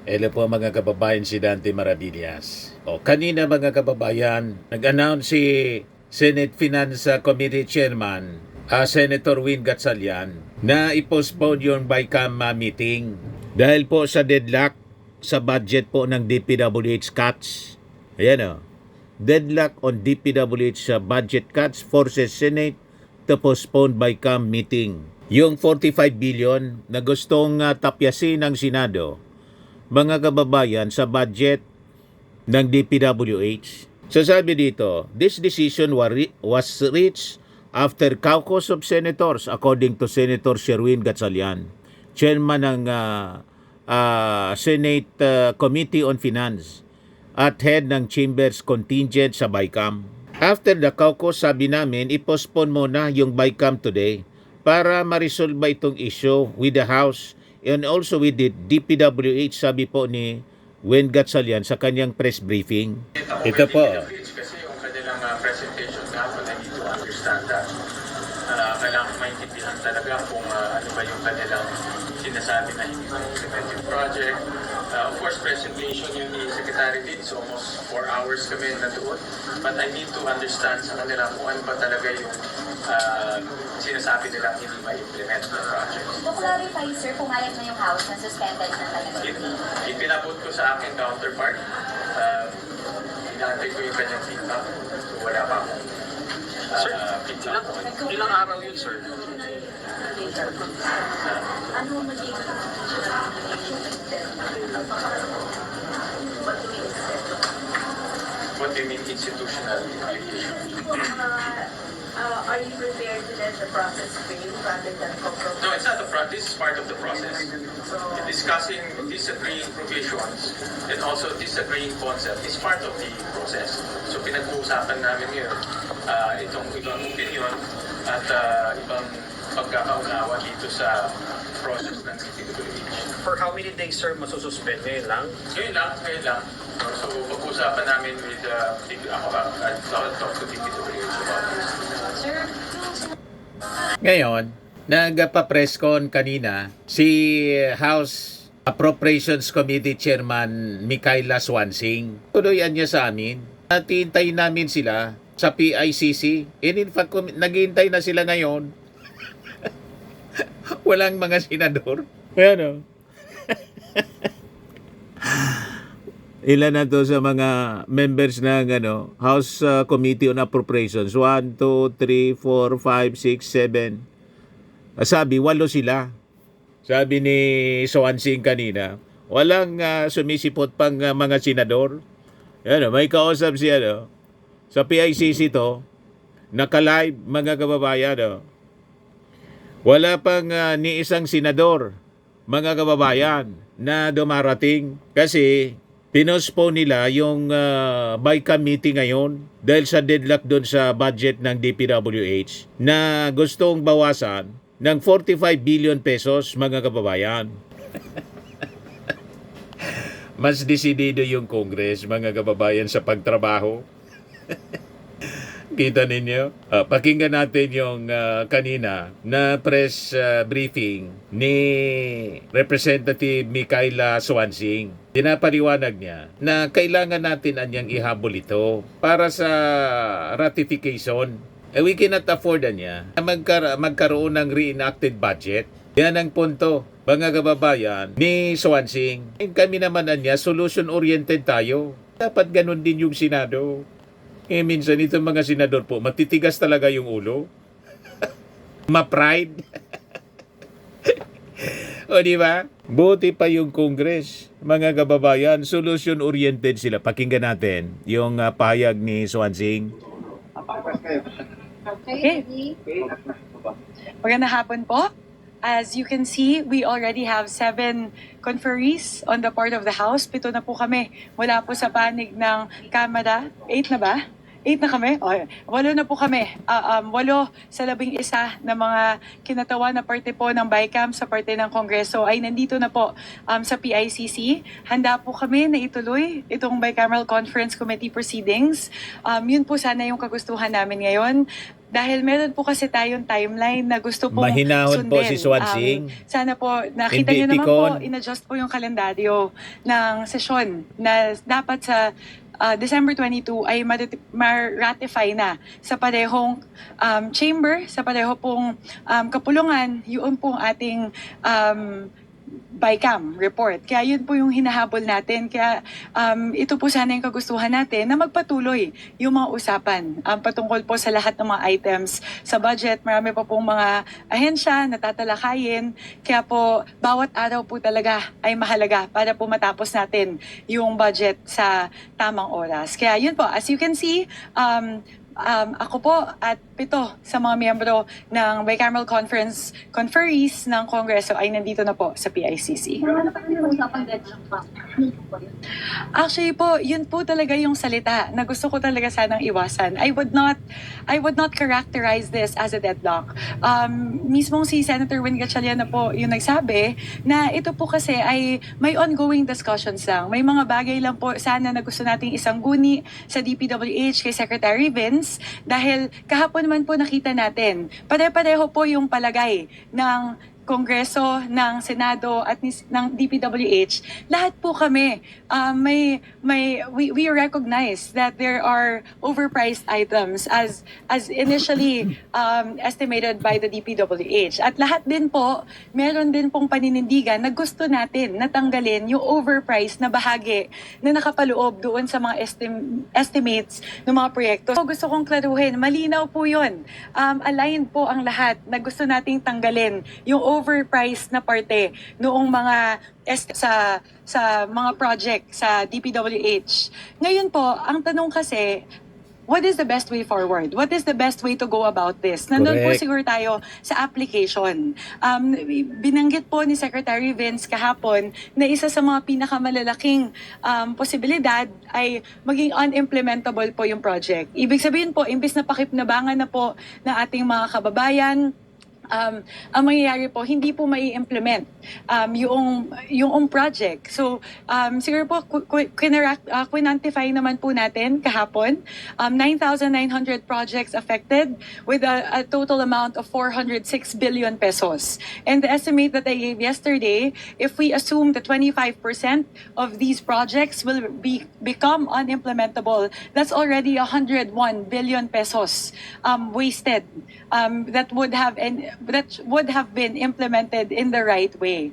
Hello po mga kababayan, si Dante Maravillas. Kanina mga kababayan, nag-announce si Senate Finance Committee Chairman, Senator Win Gatchalian, na i-postpone yung BICAM meeting dahil po sa deadlock sa budget po ng DPWH cuts. Ayan o. Deadlock on DPWH budget cuts forces Senate to postpone BICAM meeting. Yung 45 billion na gustong tapyasin ng Senado, mga kababayan, sa budget ng DPWH. So sabi dito, this decision was reached after caucus of senators according to Senator Sherwin Gatchalian, chairman ng Senate Committee on Finance at head ng Chambers contingent sa BICAM. After the caucus, sabi namin, i-postpone muna yung BICAM today para ma-resolve itong issue with the House and also with the DPWH, sabi po ni Win Gatchalian sa kanyang press briefing. Ito po. Kasi yung kanilang presentation nga, I need to understand that. Kailangan maintindihan talaga kung ano ba yung kanilang sinasabi na hindi ma-implement yung project. Of course, presentation yun ni Secretary did, so almost 4 hours kami na doon. But I need to understand sa kanila kung ano ba talaga yung sinasabi nila hindi ma-implement ng project. To clarify, sir, pumayag na yung House na suspended na talaga. Ipinabot ko sa aking counterpart. Inaantay ko yung kanyang feedback. So wala pa akong feedback. Ilang araw yun, sir? Ano magiging What do you mean institutional implication? Are you prepared to let the process fail rather than compromise? No, it's not the process. This is part of the process. Discussing disagreeing provisions and also disagreeing concept is part of the process. So pinag-uusapan namin ngayon itong ibang opinion at ibang pagkakaunawa dito sa process ng DPWH. For how many days, sir, masususpend? Ngayon lang? Ngayon lang. So pag-uusapan namin with ako at talk to DPWH about this. Sir, Ngayon, nagpa-press con kanina si House Appropriations Committee Chairman Mikaela Swansing. Tuloyan niya sa amin. Naghihintay namin sila sa PICC. And in fact, naghihintay na sila ngayon. Walang mga senador. Ayan o. Ilan na to sa mga members ng House Committee on Appropriations? 1, 2, 3, 4, 5, 6, 7. Sabi, 8 sila. Sabi ni Swansing kanina, walang sumisipot pang mga senador. May kausap siya sa PICC to, naka-live mga kababayan. Wala pang ni isang senador, mga kababayan, na dumarating kasi pinospone nila yung BICAM meeting ngayon dahil sa deadlock doon sa budget ng DPWH na gustong bawasan ng 45 billion pesos, mga kababayan. Mas desidido yung Congress, mga kababayan, sa pagtrabaho. Kita ninyo? Pakinggan natin yung kanina na press briefing ni Representative Mikaela Swansing. Pinapaliwanag niya na kailangan natin anyang ihabol ito para sa ratification. We cannot afford niya na magkaroon ng reenacted budget. Yan ang punto, mga kababayan, ni Swansing. Kami naman niya, solution-oriented tayo. Dapat ganun din yung Senado. Minsan itong mga senador po, matitigas talaga yung ulo. Ma-pride. O di ba? Buti pa yung Congress, mga kababayan, solution-oriented sila. Pakinggan natin yung pahayag ni Swansing. Okay. Magandang hapon po. As you can see, we already have 7 conferees on the part of the House. 7 na po kami mula po sa panig ng Kamara. 8 na ba? 8 na kami? O, 8 na po kami. 8 sa 11 na mga kinatawa na parte po ng BICAM sa parte ng Kongreso ay nandito na po sa PICC. Handa po kami na ituloy itong Bicameral Conference Committee proceedings. Yun po sana yung kagustuhan namin ngayon. Dahil meron po kasi tayong timeline na gusto pong Mahinahon sundin. po si Swansing. Sana po, nakita Hindi nyo naman pikon. po, in-adjust po yung kalendaryo ng sesyon na dapat sa December 22 ay ma-ratify na sa parehong chamber, sa pareho pong kapulungan, yun pong ating BICAM report. Kaya yun po yung hinahabol natin. Kaya ito po sana yung kagustuhan natin na magpatuloy yung mga usapan patungkol po sa lahat ng mga items sa budget. Marami pa pong mga ahensya na tatalakayin. Kaya po bawat araw po talaga ay mahalaga para po matapos natin yung budget sa tamang oras. Kaya yun po, as you can see, ako po at 7 sa mga miyembro ng Bicameral Conferees ng Kongreso ay nandito na po sa PICC. Pero ano pa rin yung usapang deadline pa? Actually po, yun po talaga yung salita na gusto ko talaga sanang iwasan. I would not characterize this as a deadlock. Mismong si Senator Win Gatchalian na po yung nagsabi na ito po kasi ay may ongoing discussions lang. May mga bagay lang po sana na gusto nating isangguni sa DPWH kay Secretary Vince dahil kahapon naman po nakita natin, pare-pareho po yung palagay ng Kongreso, ng Senado at ng DPWH. Lahat po kami we recognize that there are overpriced items as initially estimated by the DPWH. At lahat din po, meron din pong paninindigan na gusto natin natanggalin yung overpriced na bahagi na nakapaloob doon sa mga estimates ng mga proyekto. So gusto kong klaruhin, malinaw po yun. Aligned po ang lahat na gusto nating tanggalin yung overpriced na parte noong mga sa mga project sa DPWH. Ngayon po, ang tanong kasi, what is the best way forward? What is the best way to go about this? Nandun po Correct. siguro tayo sa application. Binanggit po ni Secretary Vince kahapon na isa sa mga pinakamalalaking posibilidad ay maging unimplementable po yung project. Ibig sabihin po, imbis na pakipnabangan na po ng ating mga kababayan, ang mangyayari po, hindi po mai-implement yung project. So, siguro po, quinantify naman po natin kahapon, 9,900 projects affected with a total amount of 406 billion pesos. And the estimate that I gave yesterday, if we assume that 25% of these projects will become unimplementable, that's already 101 billion pesos wasted that would have been implemented in the right way.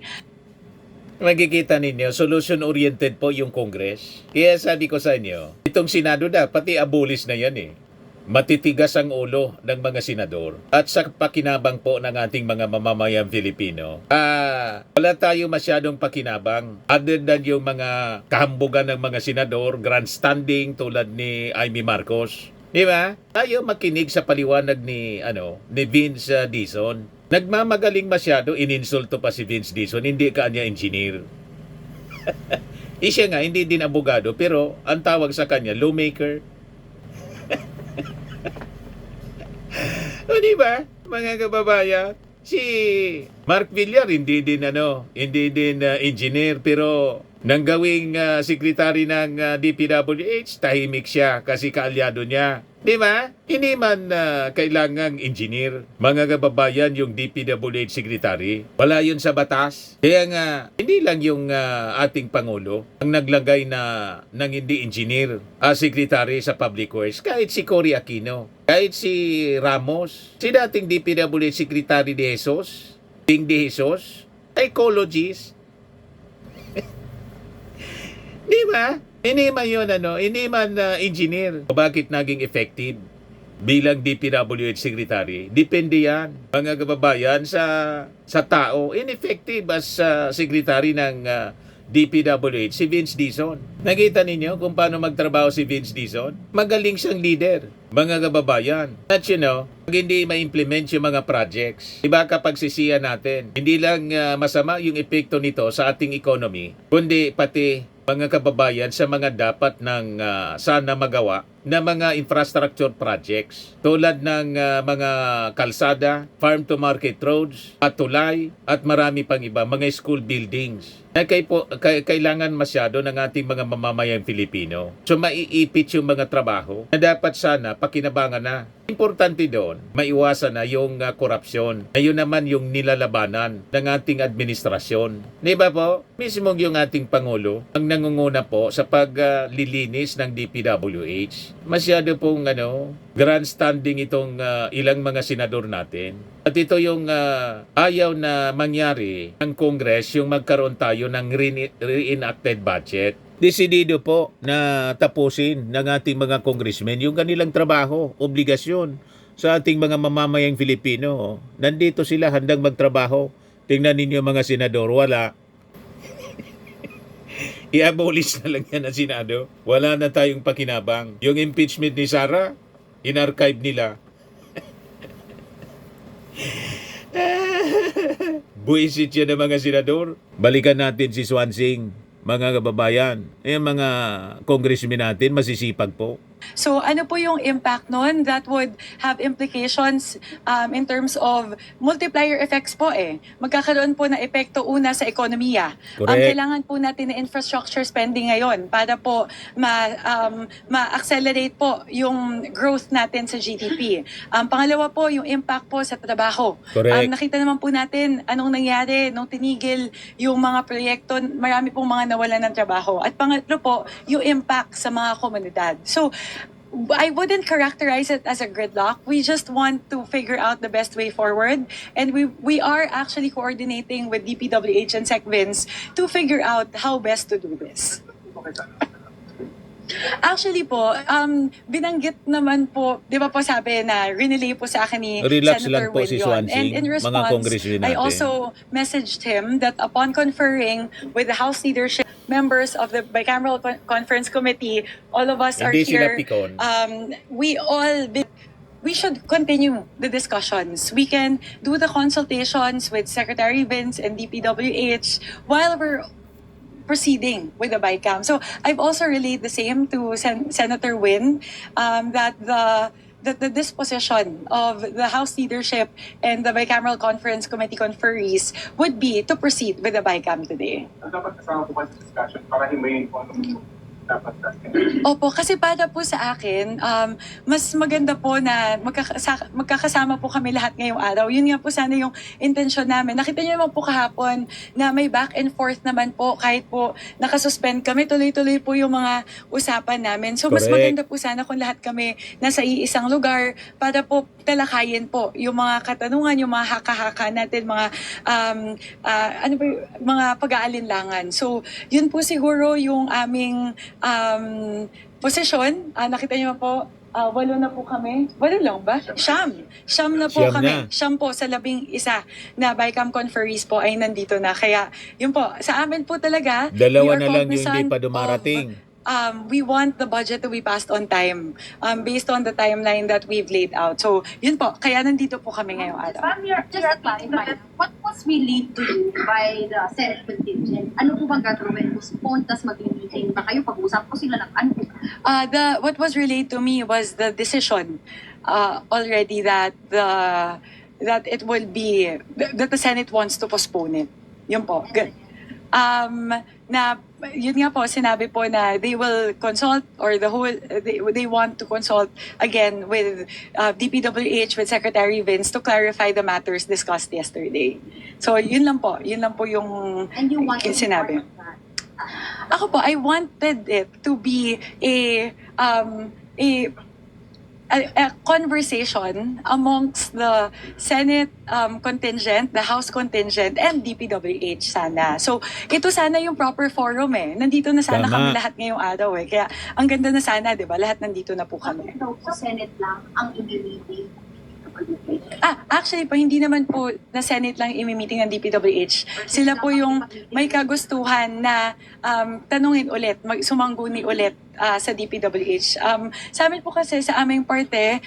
Magkikita ninyo, solution-oriented po yung Congress. Kaya sabi ko sa inyo, itong Senado na, pati abolis na yan eh. Matitigas ang ulo ng mga senador. At sa pakinabang po ng ating mga mamamayang Filipino, wala tayo masyadong pakinabang other than yung mga kahambugan ng mga senador, grandstanding tulad ni Amy Marcos. Di ba? Tayo makinig sa paliwanag ni Vince Dizon. Nagmamagaling masyado, ininsulto pa si Vince Dizon, hindi ka niya engineer. Siya nga, hindi din abogado, pero ang tawag sa kanya, lawmaker. O di ba, mga kababayan? Si Mark Villar, hindi din engineer, pero nang gawing sekretary ng DPWH, tahimik siya kasi kaalyado niya. Di ba? Hindi man kailangang engineer. Mga kababayan, yung DPWH secretary, wala yun sa batas. Kaya nga, hindi lang yung ating Pangulo ang naglagay ng hindi engineer secretary sa Public Works. Kahit si Cory Aquino, kahit si Ramos, si dating DPWH secretary de Jesus, Ding de Jesus, ecologist. Di ba? Hindi man yun, hindi man engineer. Bakit naging effective bilang DPWH secretary? Depende yan, mga kababayan, sa tao. Ineffective as secretary ng DPWH, si Vince Dizon. Nakita ninyo kung paano magtrabaho si Vince Dizon? Magaling siyang leader, mga kababayan. At pag hindi ma-implement yung mga projects, iba kapag sisiya natin, hindi lang masama yung epekto nito sa ating economy, kundi pati mga kababayan sa mga dapat ng sana magawa na mga infrastructure projects tulad ng mga kalsada, farm-to-market roads, at tulay, at marami pang iba, mga school buildings na kailangan masyado ng ating mga mamamayang Filipino. So maiipit yung mga trabaho na dapat sana pakinabangan na. Importante doon, maiwasan na yung korupsyon. Ayun naman yung nilalabanan ng ating administrasyon. Di ba po? Mismo yung ating Pangulo ang nangunguna po sa paglilinis ng DPWH. Masyado pong grandstanding itong ilang mga senador natin. At ito yung ayaw na mangyari ng Congress yung magkaroon tayo ng reenacted budget. Desidido po na tapusin ng ating mga congressmen yung kanilang trabaho, obligasyon sa ating mga mamamayang Filipino. Nandito sila handang magtrabaho. Tingnan ninyo mga senador, wala. I-abolish na lang yan ang Senado. Wala na tayong pakinabang. Yung impeachment ni Sara, in-archive nila. Buisit yan ng mga senador. Balikan natin si Swansing. Mga kababayan, mga congressmen natin, masisipag po. So ano po yung impact nun? That would have implications in terms of multiplier effects po Magkakaroon po na epekto una sa ekonomiya. Correct. Kailangan po natin na infrastructure spending ngayon para po ma-accelerate po yung growth natin sa GDP. Pangalawa po, yung impact po sa trabaho. Correct. Nakita naman po natin anong nangyari nung tinigil yung mga proyekto, marami pong mga nawalan ng trabaho. At pangatlo po, yung impact sa mga komunidad. So, I wouldn't characterize it as a gridlock. We just want to figure out the best way forward. And we are actually coordinating with DPWH and SecVins to figure out how best to do this. Actually po, binanggit naman po, di ba po sabi na rinelay po sa akin ni Relax Senator lang po Win si yun. Swansing, And in mga response, congressmen I natin. also messaged him that upon conferring with the House leadership, members of the Bicameral Conference Committee, all of us are Hindi sila here. pikon. We should continue the discussions. We can do the consultations with Secretary Vince and DPWH while we're proceeding with the BICAM. So I've also relayed the same to Senator Win, that the disposition of the House leadership and the Bicameral Conference Committee conferees would be to proceed with the BICAM today. Dapat kasama po ba sa discussion para himayin po ano dapat Opo, kasi para po sa akin, mas maganda po na magkakasama po kami lahat ngayong araw. Yun nga po sana yung intensyon namin. Nakita niyo naman po kahapon na may back and forth naman po kahit po nakasuspend kami. Tuloy-tuloy po yung mga usapan namin. So mas Correct. maganda po sana kung lahat kami nasa iisang lugar para po talakayin po yung mga katanungan, yung mga haka-haka natin, mga mga pag-aalinlangan. So yun po siguro yung aming posisyon. Nakita niyo po, 8 na po kami. 8 lang ba? Siyam na po Siyam kami. na. Siyam po sa 11 na BICAM conferees po ay nandito na. Kaya yun po, sa amin po talaga, Dalawa we are na lang yung hindi cognizant pa dumarating. we want the budget to be passed on time based on the timeline that we've laid out. So, yun po. Kaya nandito po kami ngayong araw. Ma'am, just to clarify, what was relayed to you by the Senate contingent? Ano po bang gagawin? Postpone, tas mag-meeting ba kayo? Pag-usap ko sila ng ano? What was relayed to me was the decision already that it will be that the Senate wants to postpone it. Yun po. Yun nga po, sinabi po na they will consult or they want to consult again with DPWH, with Secretary Vince to clarify the matters discussed yesterday. So yun lang po yung And you want to be part sinabi. of that? Ako po, I wanted it to be a conversation amongst the Senate contingent, the House contingent, and DPWH sana. So, ito sana yung proper forum Nandito na sana Tama. kami lahat ngayong araw Kaya, ang ganda na sana, di ba? Lahat nandito na po kami. Daw po Senate lang ang i-meeting. Actually po, hindi naman po na Senate lang imi-meeting ng DPWH. Sila po yung may kagustuhan na tanungin ulit, sumangguni ulit sa DPWH. Sa amin po kasi sa aming parte,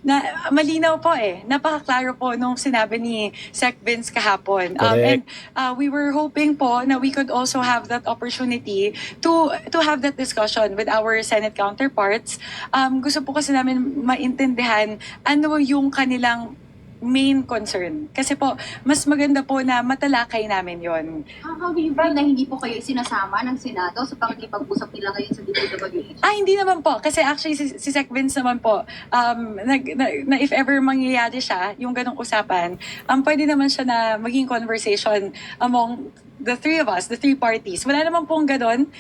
na malinaw po napakaklaro po nung sinabi ni Sec Vince kahapon. Correct. And we were hoping po na we could also have that opportunity to have that discussion with our Senate counterparts. Gusto po kasi namin maintindihan ano yung kanilang main concern. Kasi po, mas maganda po na matalakay namin yon. How do you feel na hindi po kayo sinasama ng Senado sa pakikipag-usap nila ngayon sa DPWH? Hindi naman po. Kasi actually, si Sec Vince naman po, na if ever mangyayari siya, yung ganong usapan, pwede naman siya na maging conversation among the three of us, the three parties. Wala naman pong ganon.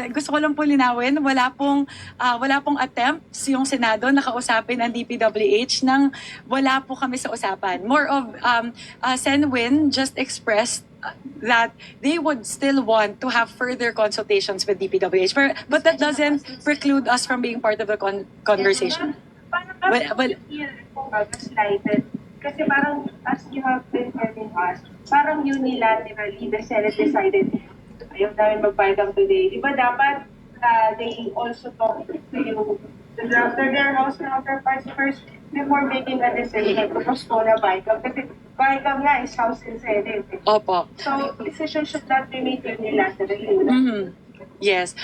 Gusto ko lang po linawin, wala pong attempts yung Senado na kausapin ang DPWH nang wala po kami sa usapan. More of, Sen Win just expressed that they would still want to have further consultations with DPWH. But that doesn't preclude us from being part of the conversation. Paano Well, feel po gaslighted? Kasi parang, as you have been telling us, parang unilaterally, the Senate decided, ayaw namin mag-BICAM today. Di ba dapat they also talk to you, to their House counterparts first before making a decision to postpone a BICAM? Kasi BICAM nga is House and Senate. Opo. So, decision should not be made unilaterally. Mhm. Yes.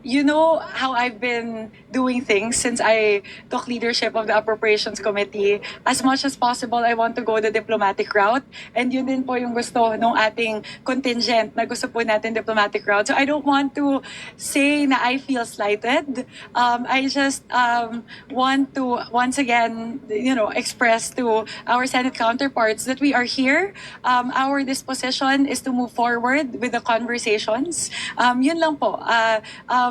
You know how I've been doing things since I took leadership of the Appropriations Committee. As much as possible, I want to go the diplomatic route. And yun din po yung gusto ng ating contingent na gusto po natin diplomatic route. So I don't want to say na I feel slighted. I just want to once again, express to our Senate counterparts that we are here. Our disposition is to move forward with the conversations. Yun lang po.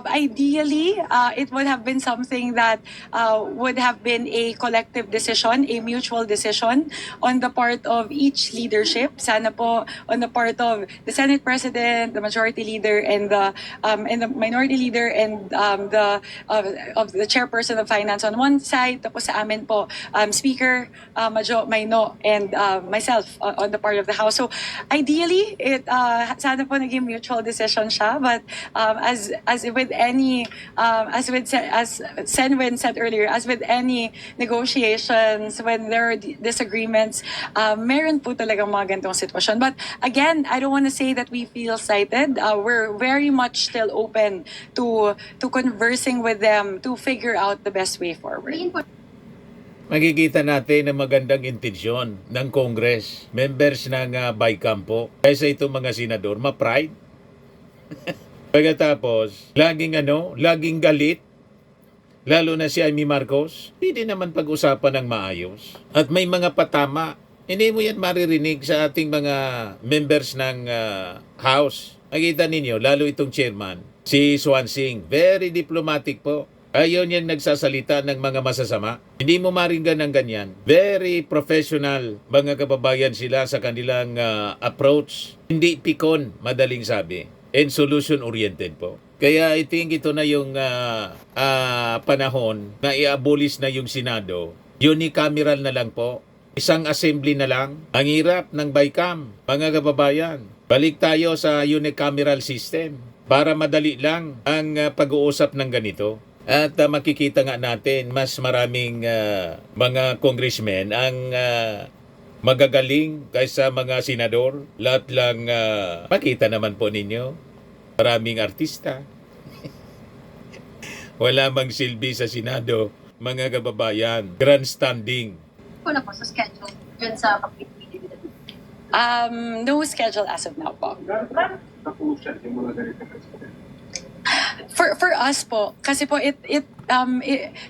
Ideally, it would have been something that would have been a collective decision, a mutual decision on the part of each leadership. Sana po on the part of the Senate President, the Majority Leader, and the Minority Leader, and of the Chairperson of Finance on one side. Tapos sa amin po, Speaker Majo Mayno, and myself on the part of the House. So ideally, sana po naging mutual decision siya. But as Senwin said earlier, as with any negotiations, when there are disagreements, meron po talagang mga ganitong sitwasyon. But again, I don't want to say that we feel slighted. We're very much still open to conversing with them to figure out the best way forward. Makikita natin ang magandang intensyon ng Congress, members ng BICAM po, kaysa itong mga senador, ma-pride. Pagkatapos, laging galit, lalo na si Amy Marcos, hindi naman pag-usapan ng maayos. At may mga patama, hindi mo yan maririnig sa ating mga members ng House. Nakita ninyo, lalo itong chairman, si Swansing, very diplomatic po. Ayaw niyang nagsasalita ng mga masasama. Hindi mo maringgan ng ganyan. Very professional, mga kababayan sila sa kanilang approach. Hindi pikon, madaling sabi. And solution-oriented po. Kaya I think ito na yung panahon na i-abolish na yung Senado. Unicameral na lang po. Isang assembly na lang. Ang hirap ng BICAM, mga kababayan. Balik tayo sa unicameral system para madali lang ang pag-uusap ng ganito. At makikita nga natin mas maraming mga congressmen ang magagaling kaysa mga senador. Lahat lang makita naman po ninyo. Maraming artista. Wala mang silbi sa Senado, mga kababayan. Grandstanding. Ano po sa schedule dyan sa pagpipili? No schedule as of now po. Napulusyan yung mga ganito. For us po, kasi po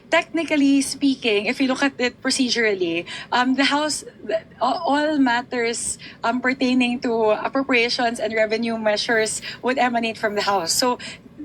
technically speaking, if you look at it procedurally, the House, all matters pertaining to appropriations and revenue measures would emanate from the House. So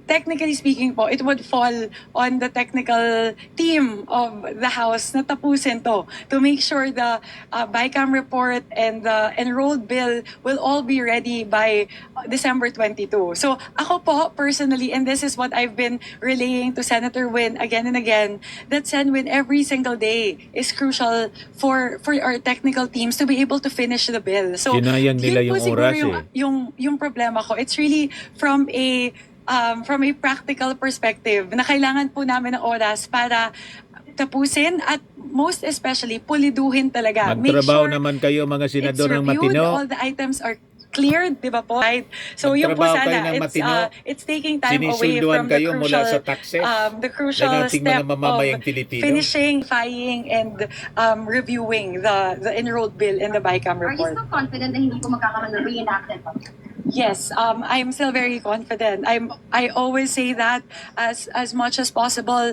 technically speaking po, it would fall on the technical team of the House na tapusin to make sure the BICAM report and the enrolled bill will all be ready by December 22. So ako po personally, and this is what I've been relaying to Senator Win again and again, that Senwin every single day is crucial for our technical teams to be able to finish the bill. So Sinayang nila yun po yung siguro oras yung problema ko. It's really from a from a practical perspective na kailangan po namin ng oras para tapusin at most especially puliduhin talaga. Make Magtrabaho sure naman kayo mga senador ng it's reviewed, matino. all the items are cleared, di ba po? Right? So yung po Magtrabaho kayo sana, ng matino. it's taking time away Sinisulduhan from the kayo mula crucial, sa taxes the crucial ng ating step mga mamamayang of Pilipino. finishing, filing, and reviewing the enrolled bill in the BICAM Are you report. still confident na hindi po magkakaroon ng reenacted budget? Yes, I'm still very confident. I always say that as much as possible.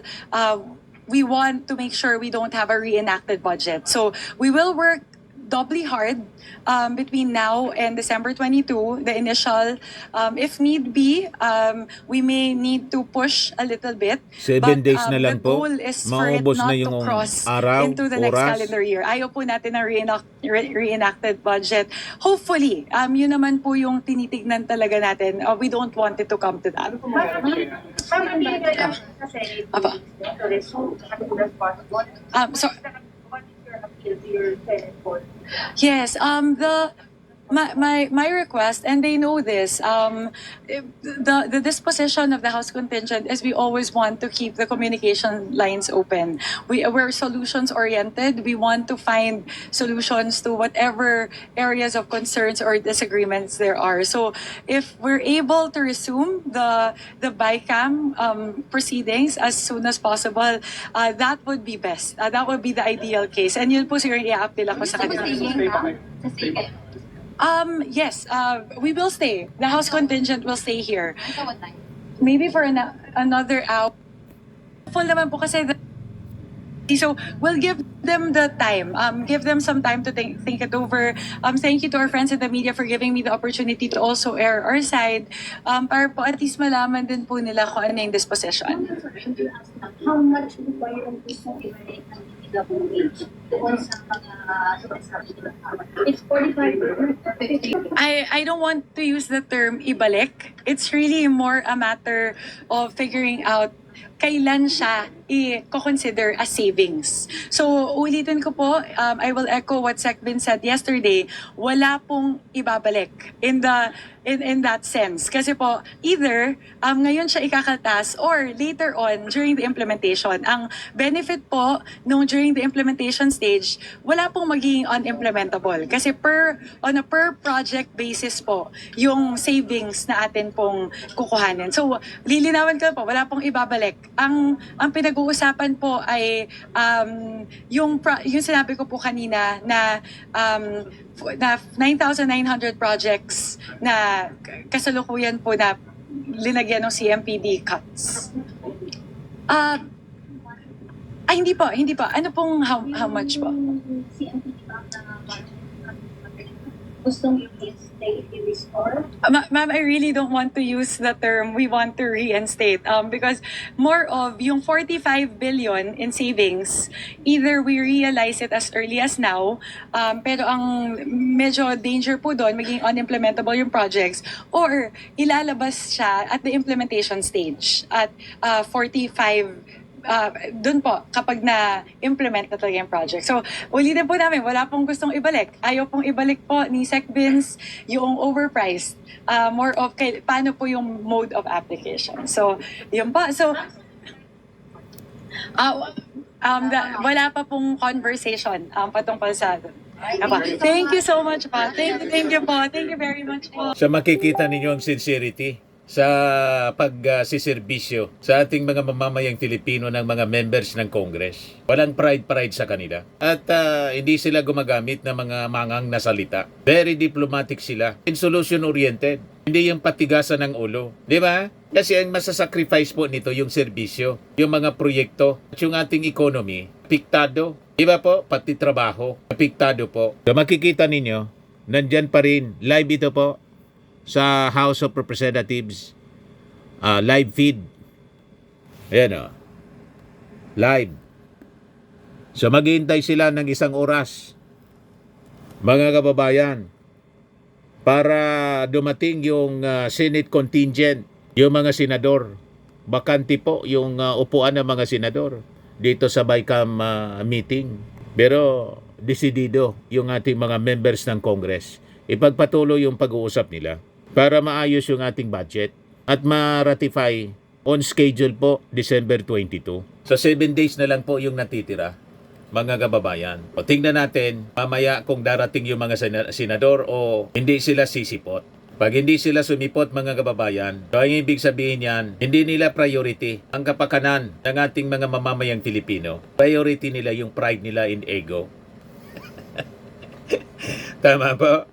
We want to make sure we don't have a reenacted budget. So we will work doubly hard between now and December 22, the initial. If need be, we may need to push a little bit. 7 days na lang the po. goal is for it Maubos not na to yung cross araw, into the next oras. calendar year. Ayaw po natin ng reenacted budget. Hopefully, yun naman po yung tinitignan talaga natin. We don't want it to come to that. Ma'am, hindi na lang kasi Aba. to resume as soon as possible. So, What is your appeal to your Senate board? yes, my request, and they know this, the disposition of the House contingent is we always want to keep the communication lines open. We're solutions oriented. We want to find solutions to whatever areas of concerns or disagreements there are. So if we're able to resume the BICAM proceedings as soon as possible, that would be best. That would be the ideal case. And yun po siguro i-appeal ako sa Gusto mo kanila. staying, ha? Sa stay kayo. Yes, we will stay. The House contingent will stay here. Until what time? Maybe for another hour. Full naman po kasi so we'll give them the time. Give them some time to think it over. Thank you to our friends in the media for giving me the opportunity to also air our side. Para po at least malaman din po nila kung ano yung disposition. How much po ba yung gusto i-relate ng DPWH doon sa mga sinasabi nila? It's 45 or 50. I don't want to use the term ibalik. It's really more a matter of figuring out kailan siya i-consider as savings. So, ulitin ko po, I will echo what Secvin said yesterday, wala pong ibabalik in that sense. Kasi po, either ngayon siya ikakaltas or later on during the implementation. Ang benefit po nung during the implementation stage, wala pong magiging unimplementable. Kasi on a per project basis po, yung savings na atin pong kukuhanin. So, lilinawan ko po, wala pong ibabalik. Ang pinag-uusapan po ay yung sinabi ko po kanina na 9,900 projects na kasalukuyan po na linagyan ng CMPD cuts. Hindi po. Ano pong how much po? CMPD ba na gustong i-restore? Ma'am, I really don't want to use the term we want to reinstate because more of yung 45 billion in savings, either we realize it as early as now, pero ang medyo danger po doon, maging unimplementable yung projects, or ilalabas siya at the implementation stage at 45 dun po, kapag na-implement na talaga yung project. So, ulitin po namin, wala pong gustong ibalik. Ayaw pong ibalik po ni SecBins yung overpriced. More of, paano po yung mode of application. So, yun po. So, wala pa pong conversation patungkol sa Thank you so much po. Thank you po. Thank you very much po. Sa makikita ninyo ang sincerity sa pagsiservisyo sa ating mga mamamayang Filipino ng mga members ng Congress. Walang pride sa kanila. At hindi sila gumagamit ng mga mangang na salita. Very diplomatic sila. And solution-oriented. Hindi yung patigasan ng ulo. Di ba? Kasi ang masasacrifice po nito yung serbisyo, yung mga proyekto, at yung ating economy, apektado. Di ba po? Pati trabaho, apektado po. So makikita ninyo, nandyan pa rin, live ito po, sa House of Representatives live feed. Ayan o. Live. So maghihintay sila ng 1 oras, mga kababayan, para dumating yung Senate contingent, yung mga senador. Bakante po yung upuan ng mga senador dito sa BICAM meeting. Pero desidido yung ating mga members ng Congress. Ipagpatuloy yung pag-uusap nila para maayos yung ating budget. at ma-ratify on schedule po December 22. So 7 days na lang po yung natitira, mga kababayan. O tingnan natin mamaya kung darating yung mga senador o hindi sila sisipot. Pag hindi sila sumipot, mga kababayan, so ang ibig sabihin yan, hindi nila priority ang kapakanan ng ating mga mamamayang Filipino. Priority nila yung pride nila in ego. Tama po?